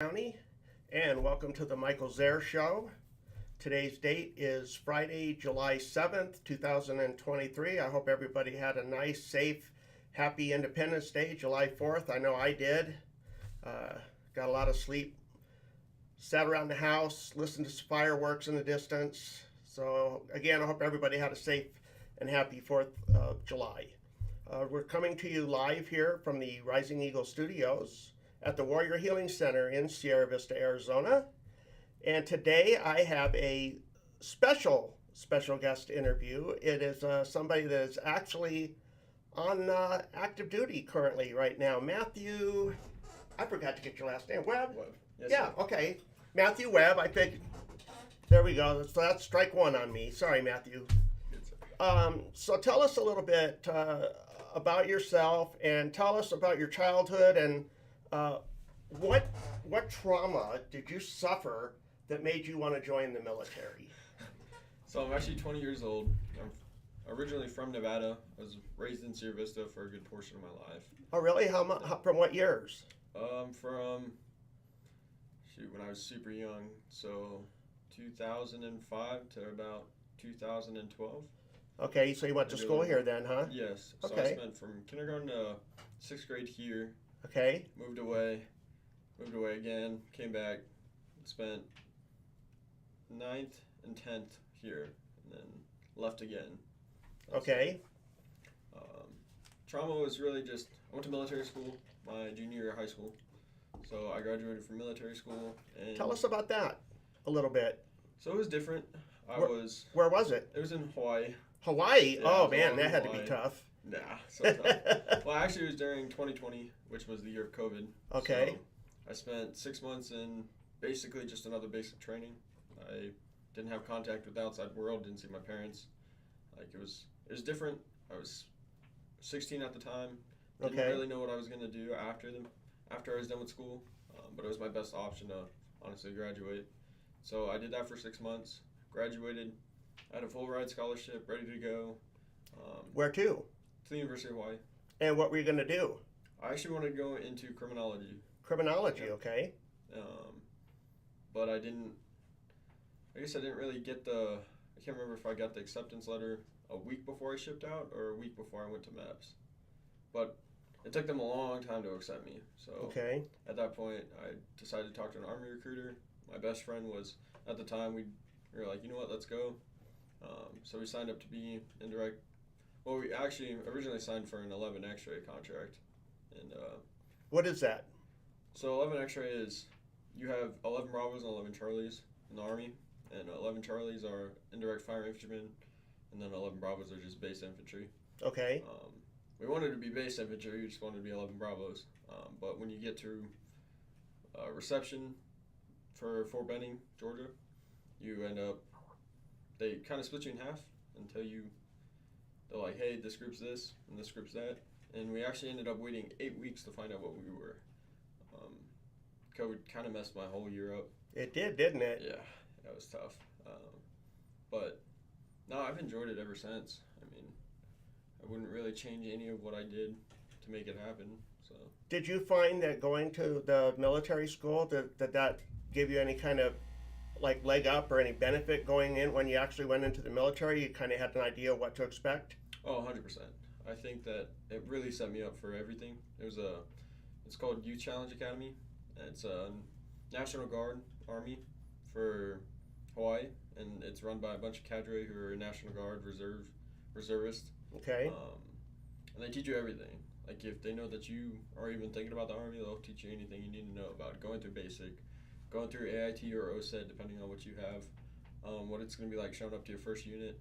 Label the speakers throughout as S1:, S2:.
S1: County, and welcome to the Michael Zehr Show. Today's date is Friday, July 7th, 2023. I hope everybody had a nice, safe, happy Independence Day, July 4th. I know I did. Got a lot of sleep. Sat around the house, listened to fireworks in the distance. So, again, I hope everybody had a safe and happy 4th of July. We're coming to you live here from the Rising Eagle Studios at the Warrior Healing Center in Sierra Vista, Arizona. And today I have a special guest interview. It is somebody that is actually on active duty currently right now. Matthew, I forgot to get your last name. Webb?
S2: Yes,
S1: yeah,
S2: sir.
S1: Okay. Matthew Webb, I think. There we go. So that's strike one on me. Sorry, Matthew. So tell us a little bit about yourself and tell us about your childhood and what trauma did you suffer that made you want to join the military?
S2: So I'm actually 20 years old. I'm originally from Nevada. I was raised in Sierra Vista for a good portion of my life.
S1: Oh, really? From what years?
S2: From when I was super young, so 2005 to about 2012.
S1: Okay, so you went to school here then, huh?
S2: Yes. So
S1: Okay.
S2: I spent from kindergarten to 6th grade here.
S1: Okay.
S2: Moved away again, came back, spent 9th and 10th here, and then left again.
S1: Okay.
S2: Trauma was really just, I went to military school my junior year of high school. So I graduated from military school. And
S1: Tell us about that a little bit.
S2: So it was different.
S1: Where was it?
S2: It was in Hawaii.
S1: Hawaii?
S2: Yeah,
S1: oh,
S2: it was
S1: man,
S2: all
S1: that
S2: in
S1: had to be
S2: Hawaii.
S1: tough.
S2: Nah, so tough. Well, actually, it was during 2020, which was the year of COVID.
S1: Okay.
S2: So I spent 6 months in basically just another basic training. I didn't have contact with the outside world, didn't see my parents. Like, it was different. I was 16 at the time. Didn't
S1: Okay.
S2: really know what I was going to do after I was done with school, but it was my best option to honestly graduate. So I did that for 6 months, graduated, I had a full ride scholarship, ready to go.
S1: Where to?
S2: To the University of Hawaii.
S1: And what were you going to do?
S2: I actually wanted to go into criminology.
S1: Criminology,
S2: Yeah.
S1: okay.
S2: But I guess I didn't really get I can't remember if I got the acceptance letter a week before I shipped out or a week before I went to MEPS. But it took them a long time to accept me. So
S1: Okay.
S2: at that point, I decided to talk to an Army recruiter. My best friend was, at the time, we were like, you know what, let's go. So we signed up to be indirect. Well, we actually originally signed for an 11 X-ray contract. And
S1: What is that?
S2: so 11 X-ray is, you have 11 Bravos and 11 Charlies in the Army. And 11 Charlies are indirect fire infantrymen. And then 11 Bravos are just base infantry.
S1: Okay.
S2: We wanted to be base infantry, we just wanted to be 11 Bravos. But when you get to reception for Fort Benning, Georgia, you end up, they kind of split you in half until they're like, hey, this group's this and this group's that. And we actually ended up waiting 8 weeks to find out what we were. COVID kind of messed my whole year up.
S1: It did, didn't it?
S2: Yeah, that was tough. But no, I've enjoyed it ever since. I mean, I wouldn't really change any of what I did to make it happen. So.
S1: Did you find that going to the military school, that give you any kind of like leg up or any benefit going in when you actually went into the military? You kind of had an idea what to expect?
S2: Oh, 100%. I think that it really set me up for everything. It's called Youth Challenge Academy. It's a National Guard Army for Hawaii, and it's run by a bunch of cadre who are National Guard reservists.
S1: Okay.
S2: And they teach you everything. Like, if they know that you are even thinking about the Army, they'll teach you anything you need to know about going through basic, going through AIT or OSET, depending on what you have, what it's going to be like showing up to your first unit,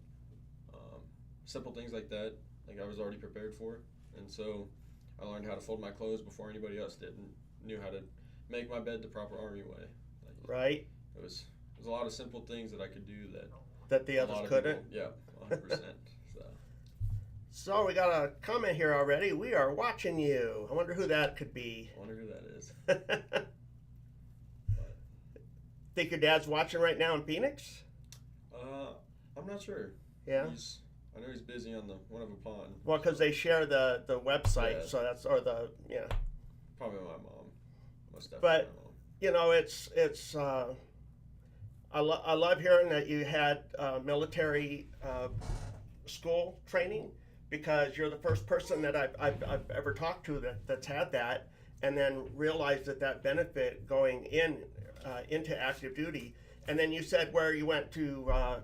S2: simple things like that. Like, I was already prepared for, and so I learned how to fold my clothes before anybody else did, and knew how to make my bed the proper Army way. Like,
S1: right.
S2: It was a lot of simple things that I could do
S1: that the others couldn't.
S2: Yeah, 100%.
S1: So we got a comment here already. We are watching you. I wonder who that could be.
S2: I wonder who that is.
S1: Think your dad's watching right now in Phoenix?
S2: I'm not sure.
S1: Yeah.
S2: I know he's busy on the one of a pond.
S1: Well, because they share the website,
S2: Yeah.
S1: so that's
S2: Probably my mom. Most definitely
S1: But
S2: my mom.
S1: you know, I love hearing that you had military school training because you're the first person that I've ever talked to that's had that and then realized that benefit going into active duty. And then you said where you went to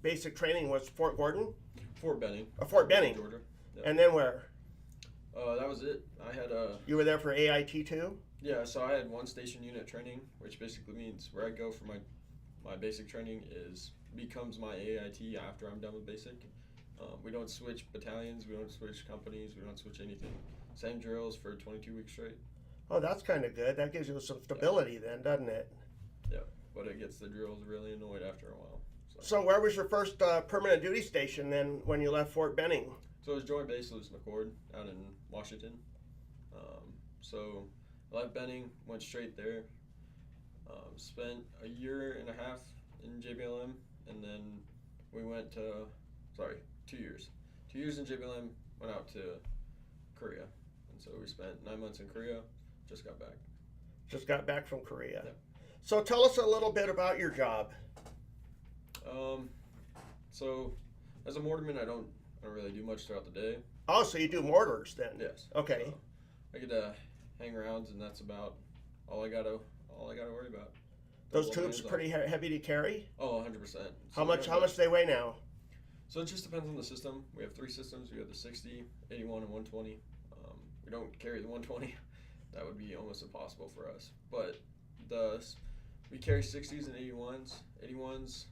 S1: basic training was Fort Gordon?
S2: Fort Benning.
S1: Fort Benning.
S2: Georgia. Yep.
S1: And then where?
S2: That was it. I had
S1: You were there for AIT too?
S2: Yeah, so I had one station unit training, which basically means where I go for my basic training becomes my AIT after I'm done with basic. We don't switch battalions, we don't switch companies, we don't switch anything. Same drills for 22 weeks straight.
S1: Oh, that's kind of good. That gives you some stability then, doesn't it?
S2: Yeah, but it gets the drills really annoyed after a while.
S1: So where was your first permanent duty station then when you left Fort Benning?
S2: So it was Joint Base Lewis McChord out in Washington. So I left Benning, went straight there, spent a year and a half in JBLM, and then we went to, 2 years. 2 years in JBLM, went out to Korea. And so we spent 9 months in Korea, just got back.
S1: Just got back from Korea.
S2: Yep.
S1: So tell us a little bit about your job.
S2: So as a mortarman, I don't really do much throughout the day.
S1: Oh, so you do mortars then?
S2: Yes.
S1: Okay.
S2: So I get to hang rounds, and that's about all I gotta worry about.
S1: Those tubes pretty heavy to carry?
S2: Oh, 100%.
S1: How much do they weigh now?
S2: So it just depends on the system. We have 3 systems. We have the 60, 81, and 120. We don't carry the 120. That would be almost impossible for us. But we carry 60s and 81s. 81s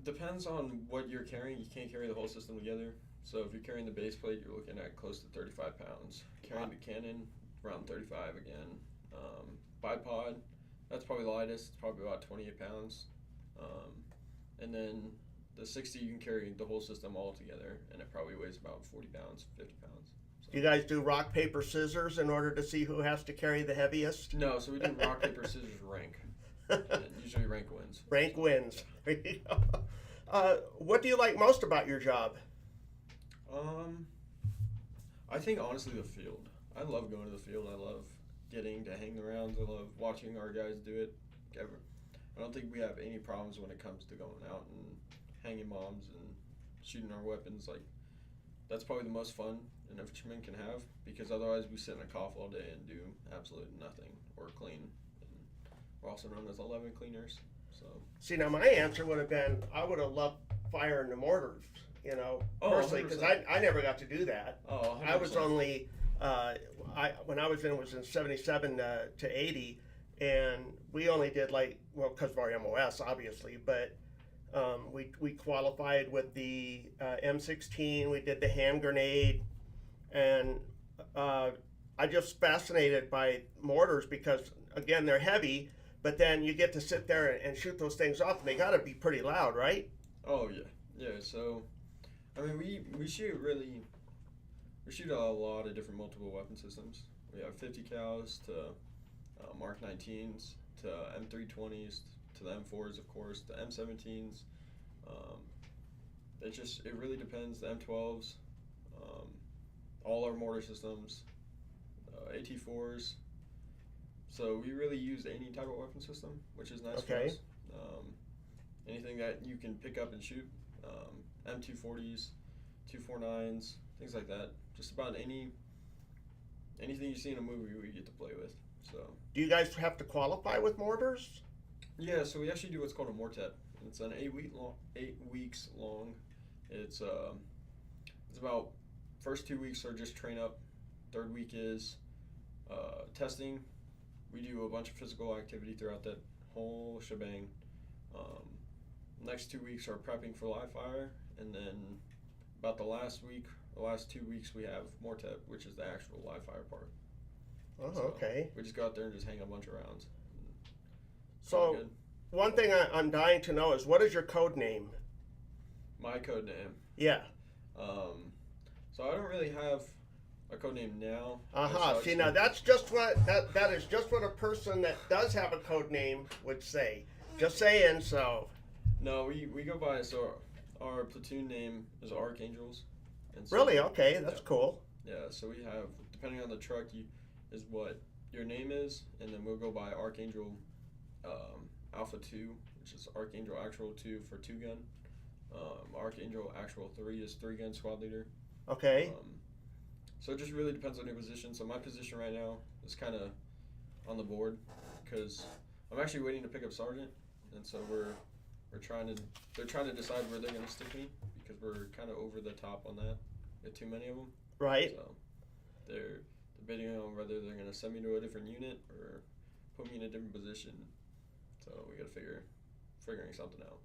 S2: depends on what you're carrying. You can't carry the whole system together. So if you're carrying the base plate, you're looking at close to 35 pounds. Carrying the cannon, around 35 again. Bipod, that's probably the lightest. It's probably about 28 pounds. And then the 60, you can carry the whole system all together, and it probably weighs about 40 pounds, 50 pounds. So.
S1: Do you guys do rock, paper, scissors in order to see who has to carry the heaviest?
S2: No, so we do rock, paper, scissors, rank. And usually rank wins.
S1: Rank wins. There you go. What do you like most about your job?
S2: I think honestly the field. I love going to the field. I love getting to hang the rounds. I love watching our guys do it. I don't think we have any problems when it comes to going out and hanging bombs and shooting our weapons. Like, that's probably the most fun an infantryman can have, because otherwise we sit in a cough all day and do absolutely nothing or clean. And we're also known as 11 cleaners. So
S1: see, now my answer would have been I would have loved firing the mortars, personally, because I never got to do that.
S2: Oh, 100%.
S1: I was only when I was in, it was in 77 to 80, and we only did because of our MOS obviously, but we qualified with the M16. We did the hand grenade, and I just fascinated by mortars because again they're heavy, but then you get to sit there and shoot those things off, and they got to be pretty loud, right?
S2: Oh yeah. So I mean we shoot a lot of different multiple weapon systems. We have 50 cals to Mark 19s to M320s to the M4s, of course, the M17s. It really depends. The M12s, all our mortar systems, AT4s. So we really use any type of weapon system, which is nice for us. Anything that you can pick up and shoot, M240s, 249s, things like that. Just about anything you see in a movie we get to play with. So.
S1: Do you guys have to qualify with mortars?
S2: Yeah, so we actually do what's called a mortet. It's an 8 weeks long. It's about first 2 weeks are just train up. Third week is testing. We do a bunch of physical activity throughout that whole shebang. Next 2 weeks are prepping for live fire, and then about the last 2 weeks we have mortet, which is the actual live fire part.
S1: Oh,
S2: so
S1: okay.
S2: We just go out there and just hang a bunch of rounds.
S1: So, one thing I'm dying to know is, what is your code name?
S2: My code name?
S1: Yeah.
S2: So I don't really have a code name now.
S1: See, now that's just what that is just what a person that does have a code name would say. Just saying. So.
S2: No, we go by, so our platoon name is Archangels. And so,
S1: really? Okay, that's cool.
S2: Yeah. So we have, depending on the truck, is what your name is, and then we'll go by Archangel Alpha 2, which is Archangel Actual 2 for 2-gun. Archangel Actual 3 is 3-gun squad leader.
S1: Okay.
S2: So it just really depends on your position. So my position right now is kind of on the board because I'm actually waiting to pick up sergeant, and so they're trying to decide where they're going to stick me because we're kind of over the top on that. We have too many of them.
S1: Right.
S2: So they're debating on whether they're going to send me to a different unit or put me in a different position. So we got to figuring something out.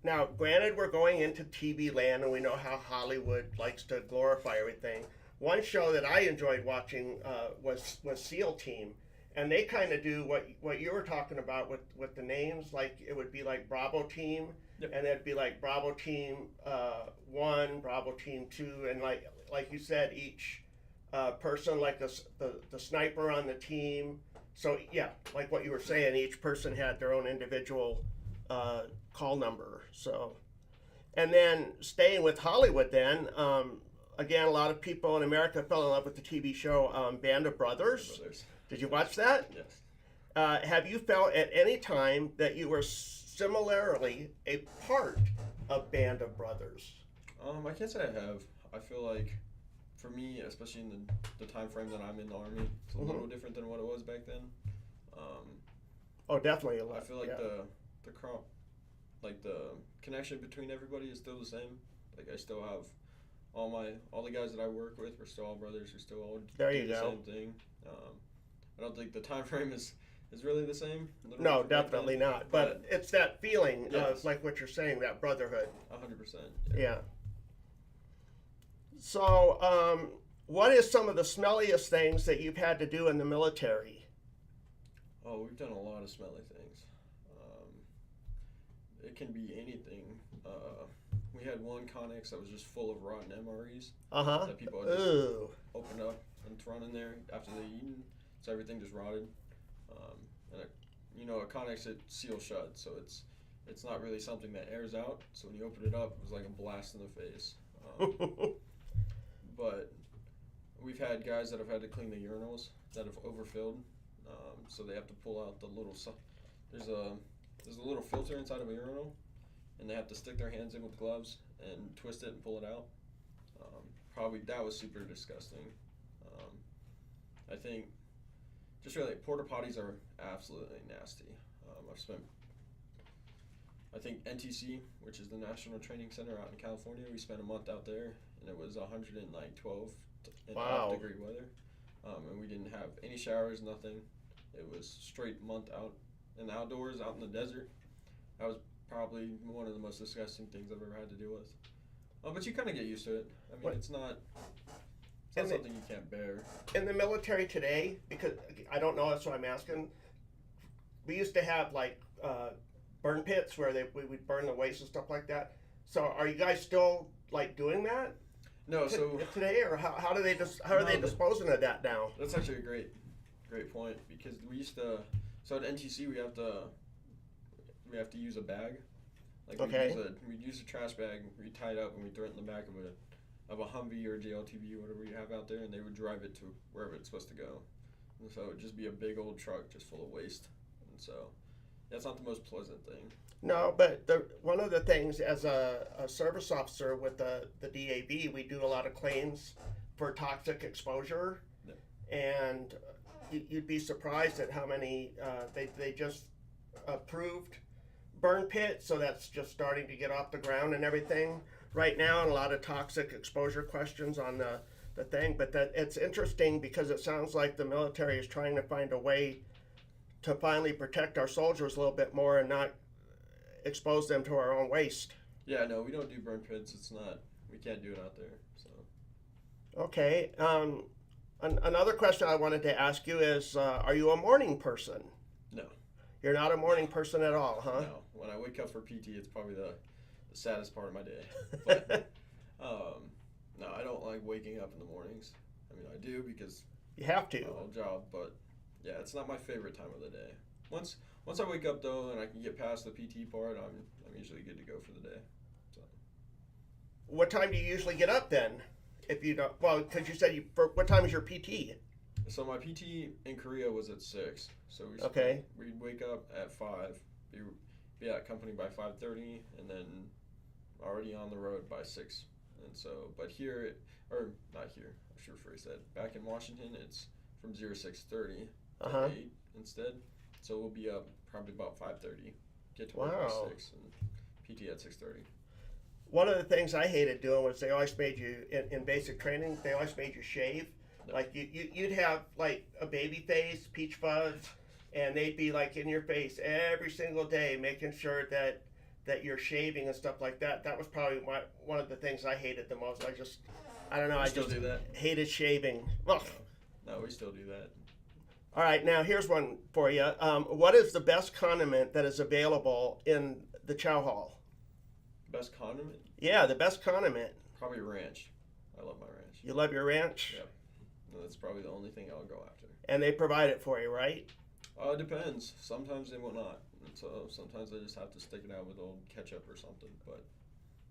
S1: Now, granted, we're going into TV land, and we know how Hollywood likes to glorify everything. One show that I enjoyed watching was SEAL Team, and they kind of do what you were talking about with the names. Like it would be like Bravo Team,
S2: Yep.
S1: and it'd be like Bravo Team 1, Bravo Team 2, and like you said, each person, like the sniper on the team. So yeah, like what you were saying, each person had their own individual call number. So, and then staying with Hollywood, then again, a lot of people in America fell in love with the TV show Band of Brothers. Did you watch that?
S2: Yes.
S1: Have you felt at any time that you were similarly a part of Band of Brothers?
S2: I can't say I have. I feel like, for me, especially in the time frame that I'm in the Army, it's a little different than what it was back then.
S1: Oh, definitely a lot.
S2: I feel like the connection between everybody is still the same. Like I still have all the guys that I work with. We're still all brothers. We still all do the same thing. I don't think the time frame is really the same.
S1: No, definitely not. But it's that feeling of like what you're saying, that brotherhood.
S2: 100%.
S1: Yeah. So, what is some of the smelliest things that you've had to do in the military?
S2: Oh, we've done a lot of smelly things. It can be anything. We had one Connex that was just full of rotten MREs that people had just opened up and thrown in there after they eaten, so everything just rotted. And a Connex, it seals shut, so it's not really something that airs out. So when you open it up, it was like a blast in the face. But we've had guys that have had to clean the urinals that have overfilled, so they have to pull out the little. There's a little filter inside of a urinal, and they have to stick their hands in with gloves and twist it and pull it out. Probably that was super disgusting. I think just really porta potties are absolutely nasty. I think NTC, which is the National Training Center out in California, we spent a month out there, and it was 112 degree weather, and we didn't have any showers, nothing. It was straight month out in the outdoors, out in the desert. That was probably one of the most disgusting things I've ever had to deal with. But you kind of get used to it. I mean, it's not something you can't bear.
S1: In the military today, because I don't know, that's what I'm asking. We used to have like burn pits where we would burn the waste and stuff like that. So are you guys still like doing that?
S2: No, so
S1: today, or how are they disposing of that now?
S2: That's actually a great point, because we used to. So at NTC we have to use a bag. Like we'd use a trash bag, we tie it up, and we throw it in the back of a Humvee or JLTV, whatever you have out there, and they would drive it to wherever it's supposed to go. And so it would just be a big old truck just full of waste. And so that's not the most pleasant thing.
S1: No, but one of the things as a service officer with the DAB, we do a lot of claims for toxic exposure, and you'd be surprised at how many they just approved burn pit, so that's just starting to get off the ground and everything right now, and a lot of toxic exposure questions on the thing. But that it's interesting because it sounds like the military is trying to find a way to finally protect our soldiers a little bit more and not expose them to our own waste.
S2: Yeah, no, we don't do burn pits. We can't do it out there. So.
S1: Okay. Another question I wanted to ask you is, are you a morning person?
S2: No.
S1: You're not a morning person at all, huh?
S2: No. When I wake up for PT, it's probably the saddest part of my day. But no, I don't like waking up in the mornings. I mean, I do because
S1: you have to.
S2: My whole job, but yeah, it's not my favorite time of the day. Once I wake up though, and I can get past the PT part, I'm usually good to go for the day. So.
S1: What time do you usually get up then? If you don't, well, because you said what time is your PT?
S2: So my PT in Korea was at 6. So
S1: Okay.
S2: we'd wake up at 5, be at company by 5:30, and then already on the road by 6. And so, but here, or not here, I should rephrase that. Back in Washington, it's from 06:30 to 8 instead. So we'll be up probably about 5:30, get to work by 6, and PT at 6:30.
S1: One of the things I hated doing was they always made you, in basic training, they always made you shave.
S2: Yep.
S1: Like you'd have like a baby face, peach fuzz, and they'd be like in your face every single day, making sure that you're shaving and stuff like that. That was probably one of the things I hated the most. I don't know, I
S2: still
S1: just
S2: do that.
S1: hated shaving. Ugh.
S2: No, we still do that.
S1: All right, now here's one for you. What is the best condiment that is available in the chow hall?
S2: Best condiment?
S1: Yeah, the best condiment.
S2: Probably ranch. I love my ranch.
S1: You love your ranch?
S2: Yep. No, that's probably the only thing I'll go after.
S1: And they provide it for you, right?
S2: It depends. Sometimes they will not. And so sometimes I just have to stick it out with old ketchup or something. But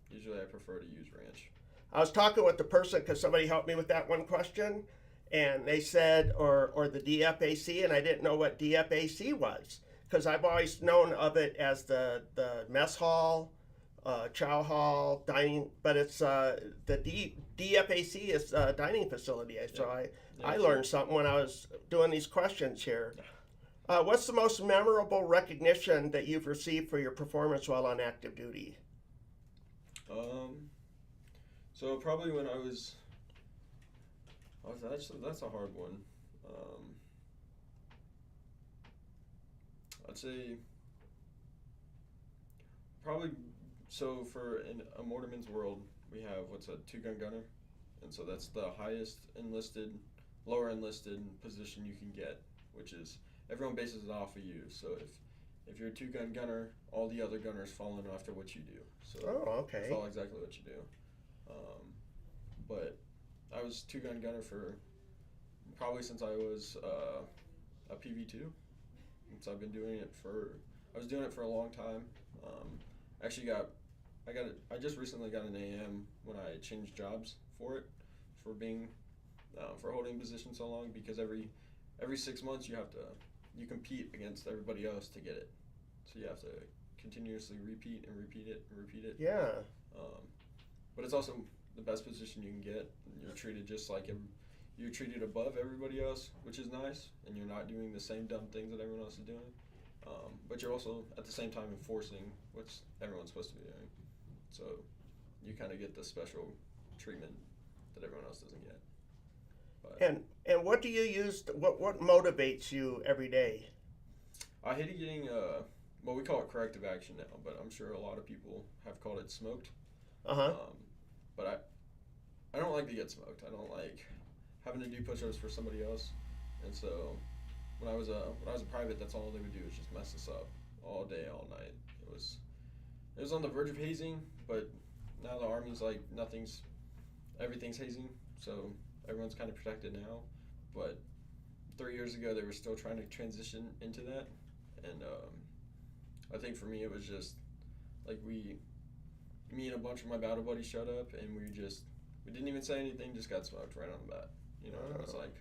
S2: usually I prefer to use ranch.
S1: I was talking with the person because somebody helped me with that one question. And they said, or the DFAC, and I didn't know what DFAC was. Because I've always known of it as the mess hall, chow hall, dining, but it's the DFAC is a dining facility. So I learned something when I was doing these questions here. What's the most memorable recognition that you've received for your performance while on active duty?
S2: So probably when I was, that's a hard one. I'd say probably, so for in a Mortarman's world, we have what's a 2-gun gunner, and so that's the highest enlisted, lower enlisted position you can get, which is everyone bases it off of you. So if you're a 2-gun gunner, all the other gunners fall in after what you do. So
S1: okay.
S2: follow exactly what you do. But I was 2-gun gunner for probably since I was a PV2. So I've been doing it I was doing it for a long time. I just recently got an AM when I changed jobs for it, for being, for holding a position so long, because every 6 months you compete against everybody else to get it. So you have to continuously repeat it.
S1: Yeah.
S2: But it's also the best position you can get. You're treated just like you're treated above everybody else, which is nice, and you're not doing the same dumb things that everyone else is doing. But you're also at the same time enforcing what everyone's supposed to be doing. So you kind of get the special treatment that everyone else doesn't get. But
S1: and what do you use? What motivates you every day?
S2: I hated getting well, we call it corrective action now, but I'm sure a lot of people have called it smoked. But I don't like to get smoked. I don't like having to do push-ups for somebody else. And so when I was a private, that's all they would do is just mess us up all day, all night. It was on the verge of hazing, but now the Army's like everything's hazing, so everyone's kind of protected now. But 3 years ago, they were still trying to transition into that, and I think for me it was just like me and a bunch of my battle buddies showed up, and we didn't even say anything, just got smoked right on the bat. You know, and it was like,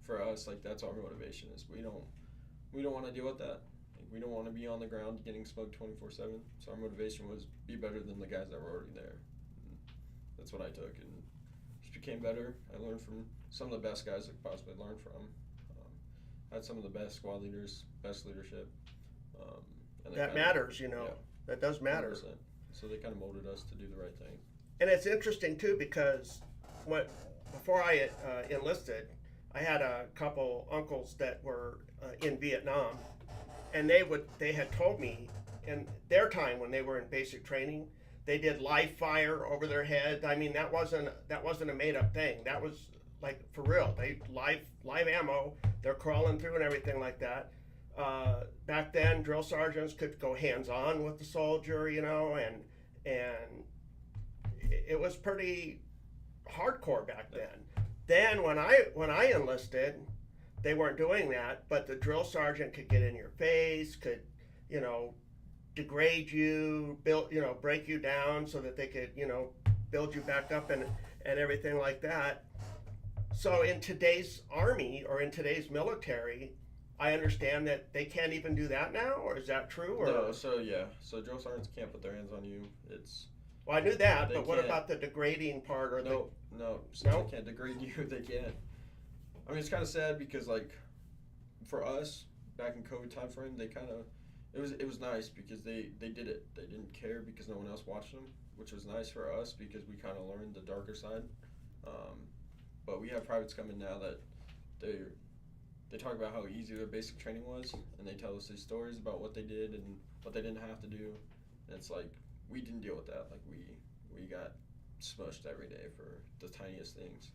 S2: for us, like that's our motivation is we don't want to deal with that. Like, we don't want to be on the ground getting smoked 24/7. So our motivation was be better than the guys that were already there. And that's what I took, and just became better. I learned from some of the best guys I could possibly learn from. Had some of the best squad leaders, best leadership. And
S1: that matters, you know.
S2: Yeah,
S1: that does matter.
S2: 100%. So they kind of molded us to do the right thing.
S1: And it's interesting too because before I enlisted, I had a couple uncles that were in Vietnam, and they had told me in their time when they were in basic training, they did live fire over their head. I mean, that wasn't a made up thing. That was like for real. They live ammo. They're crawling through and everything like that. Back then, drill sergeants could go hands on with the soldier, you know, and it was pretty hardcore back then. Then when I enlisted, they weren't doing that, but the drill sergeant could get in your face, could, you know, degrade you, break you down so that they could, you know, build you back up and everything like that. So in today's army or in today's military, I understand that they can't even do that now, or is that true? Or
S2: No, so yeah, so drill sergeants can't put their hands on you. It's
S1: well, I knew that,
S2: they
S1: but what
S2: can't.
S1: about the degrading part or
S2: No, no,
S1: No?
S2: they can't degrade you. They can't. I mean, it's kind of sad because like for us back in COVID time frame, they kind of it was nice because they did it. They didn't care because no one else watched them, which was nice for us because we kind of learned the darker side. Um, but we have privates come in now that they talk about how easy their basic training was, and they tell us these stories about what they did and what they didn't have to do. And it's like we didn't deal with that. Like we got smushed every day for the tiniest things.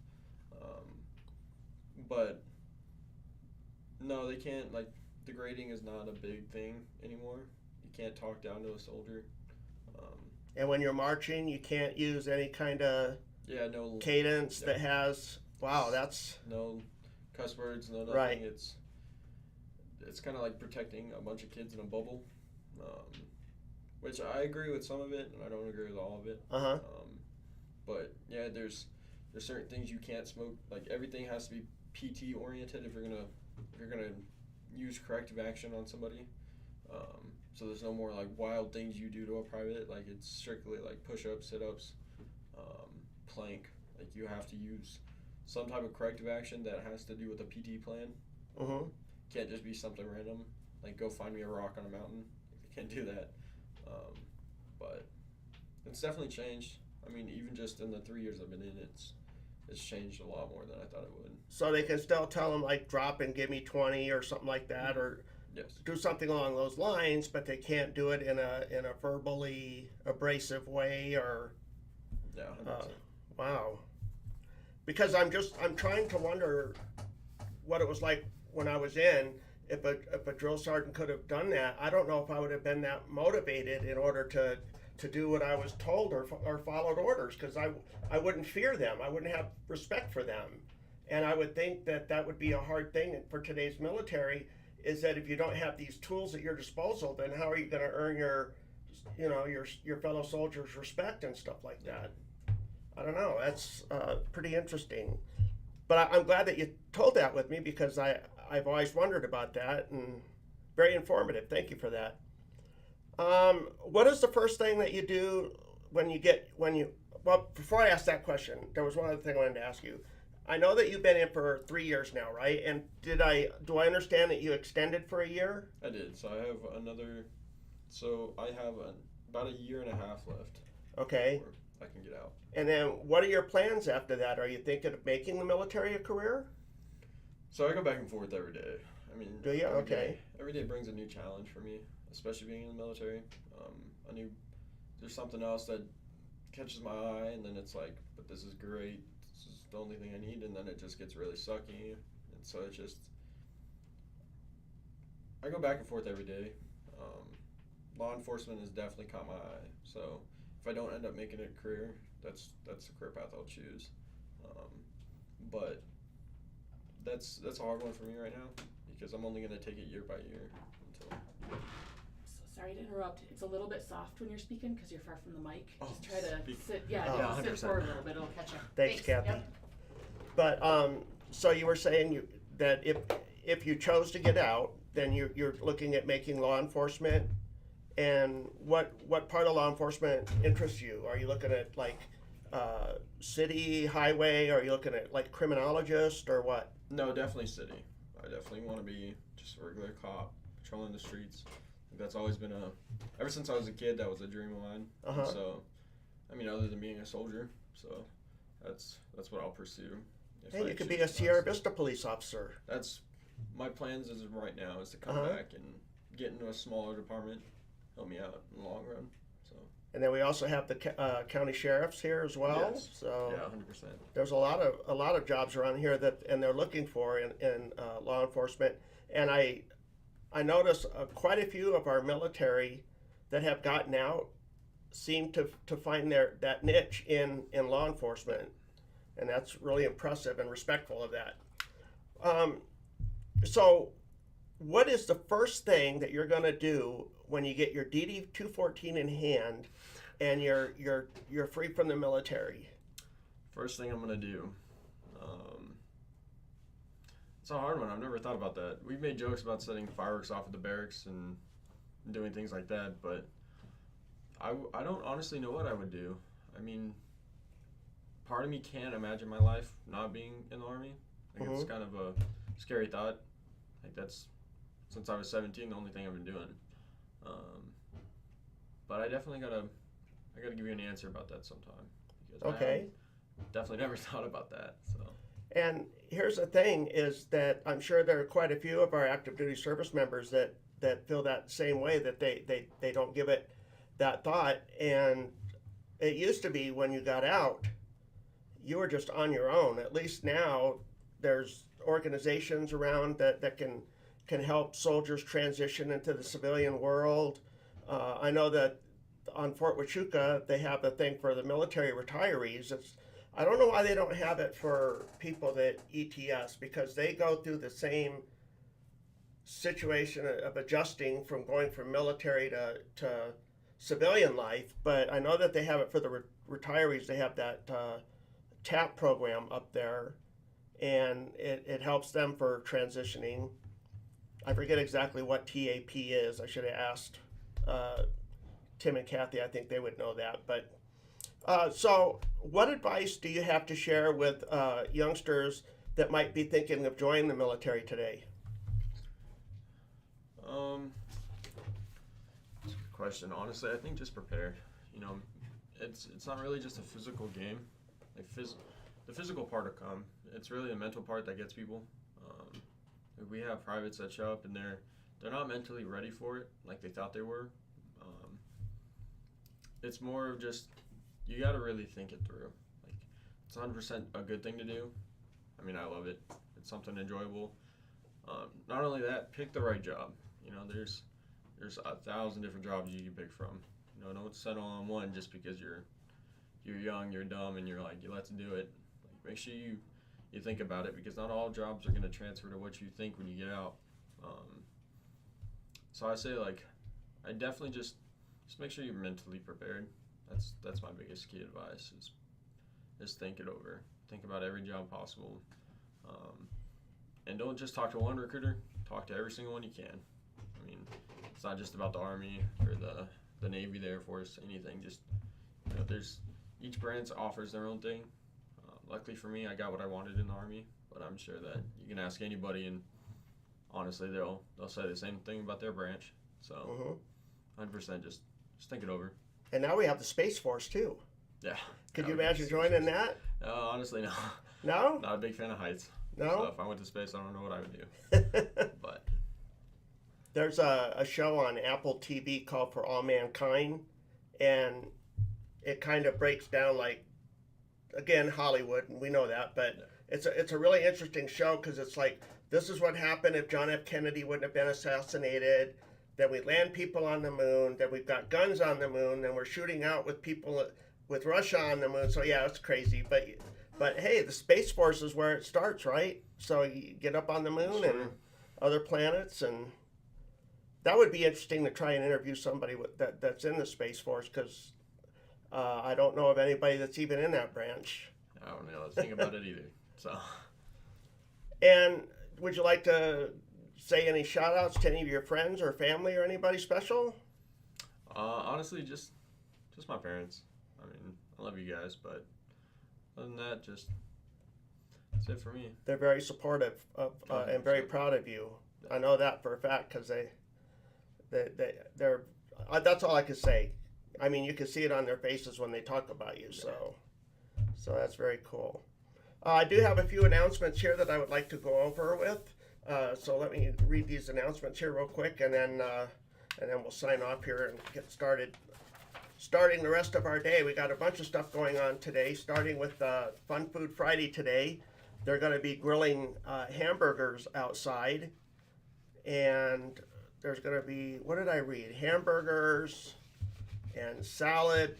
S2: But no, they can't. Like degrading is not a big thing anymore. You can't talk down to a soldier. Um,
S1: and when you're marching, you can't use any kind of
S2: yeah, no
S1: cadence that has. Wow, that's
S2: no cuss words, no nothing.
S1: Right.
S2: It's kind of like protecting a bunch of kids in a bubble, which I agree with some of it, and I don't agree with all of it.
S1: uh-huh.
S2: But yeah, there's certain things you can't smoke. Like everything has to be PT oriented if you're gonna use corrective action on somebody. So there's no more like wild things you do to a private. Like it's strictly like push-ups, sit-ups, plank. Like you have to use some type of corrective action that has to do with a PT plan.
S1: Mm-hmm.
S2: Can't just be something random. Like go find me a rock on a mountain. You can't do that. But it's definitely changed. I mean, even just in the 3 years I've been in, it's changed a lot more than I thought it would.
S1: So they can still tell them like drop and give me 20 or something like that, or
S2: Yes.
S1: do something along those lines, but they can't do it in a verbally abrasive way or.
S2: Yeah. 100%.
S1: Wow. Because I'm trying to wonder what it was like when I was in. If a drill sergeant could have done that, I don't know if I would have been that motivated in order to do what I was told or followed orders, because I wouldn't fear them. I wouldn't have respect for them. And I would think that would be a hard thing for today's military, is that if you don't have these tools at your disposal, then how are you going to earn your fellow soldiers' respect and stuff like that? I don't know. That's pretty interesting. But I'm glad that you told that with me, because I've always wondered about that, and very informative. Thank you for that. What is the first thing that you do well, before I ask that question, there was one other thing I wanted to ask you. I know that you've been in for 3 years now, right? And do I understand that you extended for a year?
S2: I did. So I have another. So I have about a year and a half left.
S1: Okay.
S2: Before I can get out.
S1: And then what are your plans after that? Are you thinking of making the military a career?
S2: So I go back and forth every day. I mean,
S1: Do you?
S2: every
S1: Okay.
S2: day- every day brings a new challenge for me, especially being in the military. There's something else that catches my eye, and then it's like, but this is great. This is the only thing I need, and then it just gets really sucky, and so it just. I go back and forth every day. Law enforcement has definitely caught my eye. So if I don't end up making it a career, that's the career path I'll choose. But that's a hard one for me right now, because I'm only going to take it year by year until.
S3: So sorry to interrupt. It's a little bit soft when you're speaking because you're far from the mic.
S2: Oh,
S3: Just try to
S2: speak.
S3: sit.
S1: Oh.
S3: Just
S2: 100%.
S3: sit forward a little bit. It'll catch up.
S1: Thanks, Kathy.
S3: Yep.
S1: But so you were saying that if you chose to get out, then you're looking at making law enforcement. And what part of law enforcement interests you? Are you looking at like city, highway? Are you looking at like criminologist or what?
S2: No, definitely city. I definitely want to be just a regular cop patrolling the streets. That's always been ever since I was a kid, that was a dream of mine.
S1: Uh-huh.
S2: So, I mean, other than being a soldier, so that's what I'll pursue. if
S1: Hey,
S2: I
S1: you could
S2: choose
S1: be a
S2: to
S1: Sierra
S2: pass.
S1: Vista police officer.
S2: That's my plans as of right now, is to come
S1: Uh-huh.
S2: back and get into a smaller department, help me out in the long run. So
S1: And then we also have the county sheriffs here as well.
S2: Yes.
S1: So
S2: yeah, 100%.
S1: there's a lot of jobs around here and they're looking for in law enforcement. And I notice quite a few of our military that have gotten out seem to find that niche in law enforcement, and that's really impressive and respectful of that. So what is the first thing that you're going to do when you get your DD 214 in hand and you're free from the military?
S2: First thing I'm gonna do, It's a hard one. I've never thought about that. We've made jokes about setting fireworks off at the barracks and doing things like that, but I don't honestly know what I would do. I mean, part of me can't imagine my life not being in the Army. Like, it's kind of a scary thought. Like, that's, since I was 17, the only thing I've been doing. But I definitely gotta give you an answer about that sometime. Because
S1: Okay.
S2: I definitely never thought about that, so.
S1: And here's the thing is that I'm sure there are quite a few of our active duty service members that feel that same way, that they don't give it that thought. And it used to be when you got out, you were just on your own. At least now there's organizations around that can help soldiers transition into the civilian world. I know that on Fort Huachuca, they have a thing for the military retirees. I don't know why they don't have it for people that ETS, because they go through the same situation of adjusting from going from military to civilian life. But I know that they have it for the retirees. They have that TAP program up there, and it helps them for transitioning. I forget exactly what TAP is. I should have asked Tim and Kathy. I think they would know that. But so what advice do you have to share with youngsters that might be thinking of joining the military today?
S2: That's a good question. Honestly, I think just prepare. You know, it's not really just a physical game. Like the physical part will come. It's really the mental part that gets people. We have privates that show up and they're not mentally ready for it like they thought they were. It's more of just, you got to really think it through. Like, it's 100% a good thing to do. I mean, I love it. It's something enjoyable. Not only that, pick the right job. You know, there's 1,000 different jobs you can pick from. You know, don't settle on one just because you're young, you're dumb, and you're like, let's do it. Like, make sure you think about it, because not all jobs are going to transfer to what you think when you get out. So I say, like, I definitely just make sure you're mentally prepared. That's my biggest key advice is think it over. Think about every job possible. And don't just talk to one recruiter. Talk to every single one you can. I mean, it's not just about the Army or the Navy, the Air Force, anything. Just, you know, each branch offers their own thing. Luckily for me, I got what I wanted in the Army, but I'm sure that you can ask anybody, and honestly, they'll say the same thing about their branch. So, 100% just think it over.
S1: And now we have the Space Force too.
S2: Yeah.
S1: Could you imagine joining that?
S2: Honestly, no.
S1: No?
S2: Not a big fan of heights.
S1: No?
S2: So if I went to space, I don't know what I would do. But
S1: there's a show on Apple TV called For All Mankind, and it kind of breaks down, like, again, Hollywood, and we know that, but it's a really interesting show, because it's like, this is what happened if John F. Kennedy wouldn't have been assassinated. Then we land people on the moon. Then we've got guns on the moon. Then we're shooting out with people with Russia on the moon. So yeah, it's crazy. But hey, the Space Force is where it starts, right? So you get up on the moon and other planets, and that would be interesting to try and interview somebody that's in the Space Force, because I don't know of anybody that's even in that branch.
S2: I don't know. Think about it either. So.
S1: And would you like to say any shout outs to any of your friends or family or anybody special?
S2: Honestly, just my parents. I mean, I love you guys, but other than that, that's it for me.
S1: They're very supportive of and very proud of you. I know that for a fact, because they're that's all I can say. I mean, you can see it on their faces when they talk about you. So that's very cool. I do have a few announcements here that I would like to go over with. So let me read these announcements here real quick, and then we'll sign off here and get started. Starting the rest of our day, we got a bunch of stuff going on today, starting with Fun Food Friday today. They're going to be grilling hamburgers outside, and there's going to be, what did I read? Hamburgers and salad,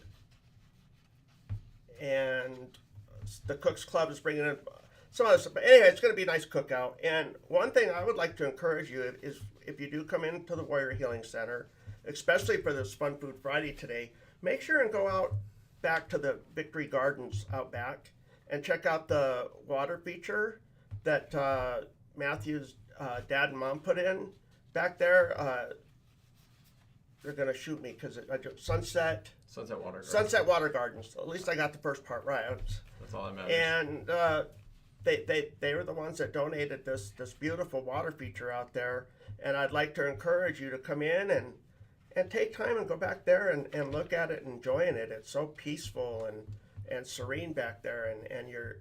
S1: and the Cooks Club is bringing in some other stuff. But anyway, it's going to be a nice cookout. And one thing I would like to encourage you is, if you do come into the Warrior Healing Center, especially for this Fun Food Friday today, make sure and go out back to the Victory Gardens out back and check out the water feature that Matthew's dad and mom put in back there. They're gonna shoot me because Sunset Water Gardens. At least I got the first part right.
S2: That's all that matters.
S1: And they were the ones that donated this beautiful water feature out there. And I'd like to encourage you to come in and take time and go back there and look at it and enjoying it. It's so peaceful and serene back there. And your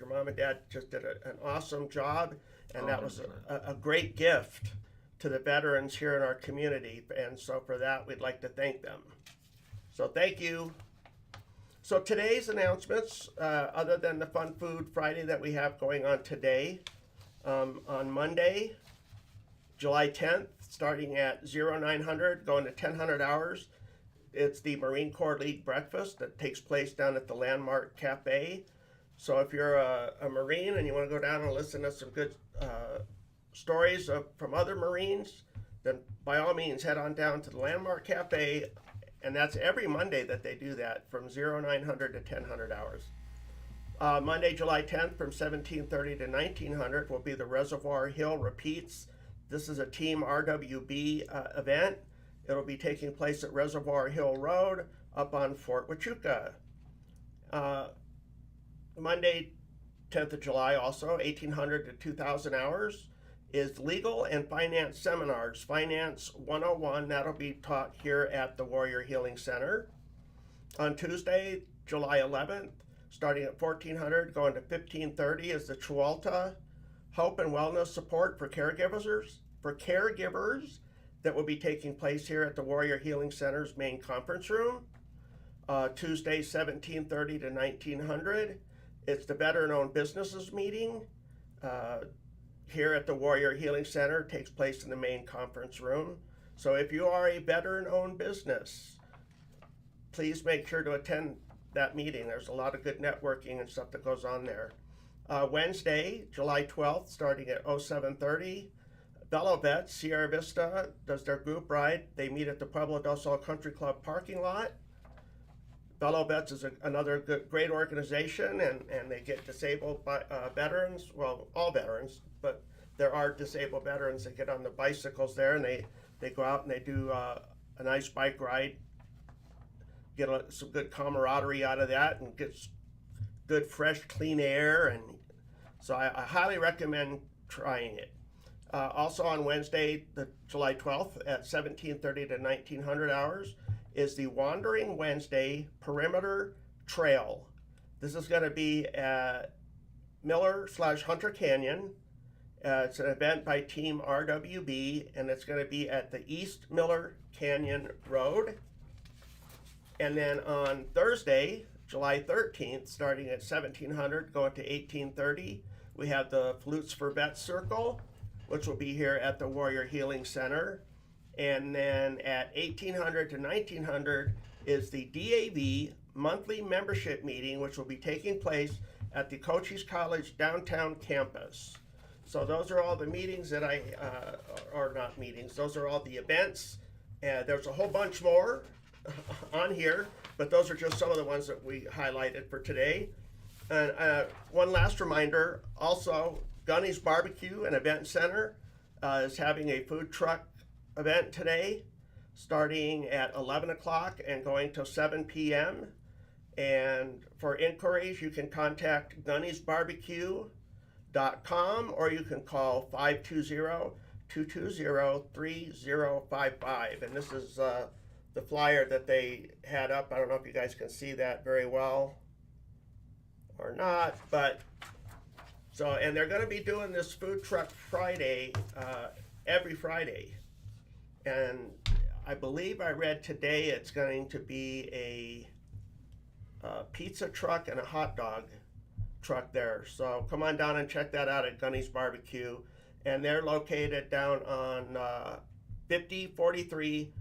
S1: mom and dad just did an awesome job. And that was a great gift to the veterans here in our community. And so for that, we'd like to thank them. So thank you. So today's announcements, other than the Fun Food Friday that we have going on today, on Monday, July 10th, starting at 0900, going to 1000 hours, it's the Marine Corps League Breakfast that takes place down at the Landmark Cafe. So if you're a Marine and you want to go down and listen to some good stories from other Marines, then by all means head on down to the Landmark Cafe, and that's every Monday that they do that from 0900 to 1000 hours. Monday, July 10th from 1730 to 1900 will be the Reservoir Hill Repeats. This is a Team RWB event. It'll be taking place at Reservoir Hill Road up on Fort Huachuca. Monday, 10th of July also, 1800 to 2000 hours, is Legal and Finance Seminars, Finance 101. That'll be taught here at the Warrior Healing Center. On Tuesday, July 11th, starting at 1400, going to 1530, is the Chihualta Hope and Wellness Support for caregivers that will be taking place here at the Warrior Healing Center's main conference room. Tuesday, 1730 to 1900, it's the Veteran-Owned Businesses meeting. Here at the Warrior Healing Center, takes place in the main conference room. So if you are a veteran-owned business, please make sure to attend that meeting. There's a lot of good networking and stuff that goes on there. Wednesday, July 12th, starting at 0730, Bello Vets, Sierra Vista, does their group ride. They meet at the Pueblo del Sol Country Club parking lot. Bello Vets is another great organization, and they get disabled veterans, well, all veterans, but there are disabled veterans that get on the bicycles there, and they go out and they do a nice bike ride, get some good camaraderie out of that, and get good, fresh, clean air. And so I highly recommend trying it. Also on Wednesday, the July 12th at 1730 to 1900 hours, is the Wandering Wednesday Perimeter Trail. This is going to be at Miller/Hunter Canyon. It's an event by Team RWB, and it's going to be at the East Miller Canyon Road. And then on Thursday, July 13th, starting at 1700, going to 1830, we have the Flutes for Vets Circle, which will be here at the Warrior Healing Center. And then at 1800 to 1900 is the DAV monthly membership meeting, which will be taking place at the Cochise College downtown campus. So those are all the meetings that or not meetings, those are all the events. There's a whole bunch more on here, but those are just some of the ones that we highlighted for today. And one last reminder, also Gunny's Barbecue and Event Center is having a food truck event today, starting at 11 o'clock and going till 7 p.m. And for inquiries, you can contact gunnysbarbecue.com, or you can call 520-220-3055. And this is the flyer that they had up. I don't know if you guys can see that very well or not, but so, and they're going to be doing this Food Truck Friday every Friday. And I believe I read today it's going to be a pizza truck and a hot dog truck there. So come on down and check that out at Gunny's Barbecue. And they're located down on 5043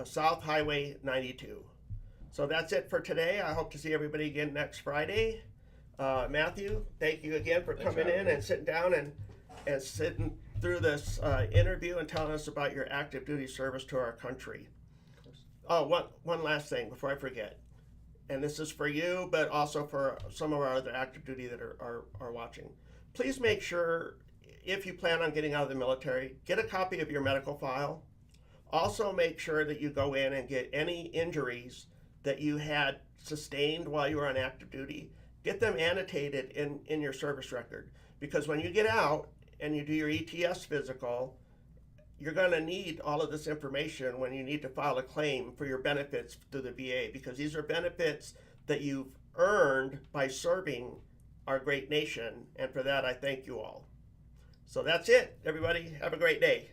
S1: South Highway 92. So that's it for today. I hope to see everybody again next Friday. Matthew, thank you again for coming in and sitting down and sitting through this interview and telling us about your active duty service to our country. Oh, one last thing before I forget. And this is for you, but also for some of our other active duty that are watching. Please make sure if you plan on getting out of the military, get a copy of your medical file. Also, make sure that you go in and get any injuries that you had sustained while you were on active duty. Get them annotated in your service record, because when you get out and you do your ETS physical, you're going to need all of this information when you need to file a claim for your benefits through the VA, because these are benefits that you've earned by serving our great nation, and for that I thank you all. So that's it, everybody. Have a great day.